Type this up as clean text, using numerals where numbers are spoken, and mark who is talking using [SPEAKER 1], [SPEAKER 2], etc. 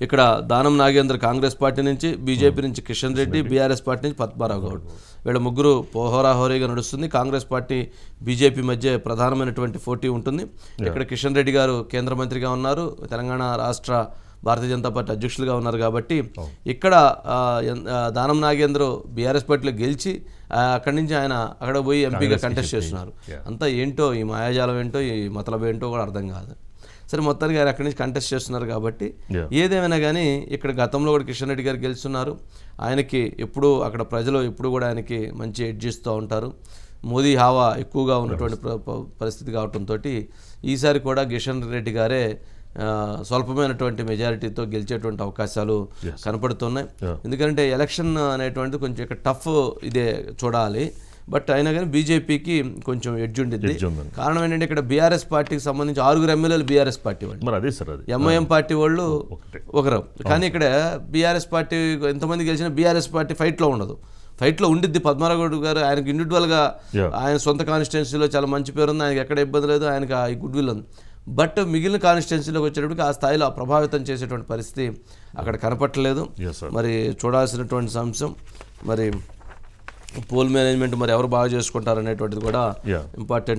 [SPEAKER 1] ఇక్కడ దానం నాగేంద్ర కాంగ్రెస్ పార్టీ నుంచి, బీజేపీ నుంచి కిషన్ రెడ్డి, బీఆర్ఎస్ పార్టీ నుంచి పద్మారావు గౌడ్. వీళ్ళ ముగ్గురు హోరాహోరీగా నడుస్తుంది. కాంగ్రెస్ పార్టీ బీజేపీ మధ్య ప్రధానమైనటువంటి పోటీ ఉంటుంది. ఇక్కడ కిషన్ రెడ్డి గారు కేంద్ర మంత్రిగా ఉన్నారు, తెలంగాణ రాష్ట్ర భారతీయ జనతా పార్టీ అధ్యక్షులుగా ఉన్నారు. కాబట్టి ఇక్కడ దానం నాగేంద్ర బీఆర్ఎస్ పార్టీలో గెలిచి అక్కడి నుంచి ఆయన అక్కడ పోయి ఎంపీగా కంటెస్ట్ చేస్తున్నారు. అంతా ఏంటో ఈ మాయాజాలం ఏంటో ఈ మతలబ్ ఏంటో కూడా అర్థం కాదు. సరే, మొత్తానికి ఆయన అక్కడి నుంచి కంటెస్ట్ చేస్తున్నారు. కాబట్టి ఏదేమైనా కానీ ఇక్కడ గతంలో కూడా కిషన్ రెడ్డి గారు గెలుస్తున్నారు. ఆయనకి ఎప్పుడు అక్కడ ప్రజలు ఎప్పుడు కూడా ఆయనకి మంచి ఎడ్జ్ ఇస్తూ ఉంటారు. మోదీ హావా ఎక్కువగా ఉన్నటువంటి పరిస్థితి కావడంతో ఈసారి కూడా కిషన్ రెడ్డి గారే స్వల్పమైనటువంటి మెజారిటీతో గెలిచేటువంటి అవకాశాలు కనపడుతున్నాయి. ఎందుకంటే ఎలక్షన్ అనేటువంటిది కొంచెం ఇక్కడ టఫ్ ఇదే చూడాలి. బట్ అయినా కానీ బీజేపీకి కొంచెం ఎడ్జ్ ఉండిద్ది. కారణం ఏంటంటే ఇక్కడ బీఆర్ఎస్ పార్టీకి సంబంధించి 6 ఎమ్మెల్యేలు బీఆర్ఎస్ పార్టీ వాళ్ళు, ఎంఐఎం పార్టీ వాళ్ళు ఒకరు. కానీ ఇక్కడ బీఆర్ఎస్ పార్టీ ఎంతమంది గెలిచినా బీఆర్ఎస్ పార్టీ ఫైట్లో ఉండదు. ఫైట్లో ఉండిద్ది పద్మారావు గౌడ్ గారు. ఆయనకు ఇండివిజువల్గా ఆయన సొంత కాన్స్టిట్యున్సీలో చాలా మంచి పేరు ఉంది, ఆయనకి ఎక్కడ ఇబ్బంది లేదు, ఆయనకు ఈ గుడ్ విల్ ఉంది. బట్ మిగిలిన కాన్స్టిట్యున్సీలోకి వచ్చేటప్పటికి ఆ స్థాయిలో ప్రభావితం చేసేటువంటి పరిస్థితి అక్కడ కనపట్టలేదు. మరి చూడాల్సినటువంటి అంశం. మరి పోల్ మేనేజ్మెంట్ మరి ఎవరు బాగా చేసుకుంటారు అనేటువంటిది కూడా ఇంపార్టెంట్.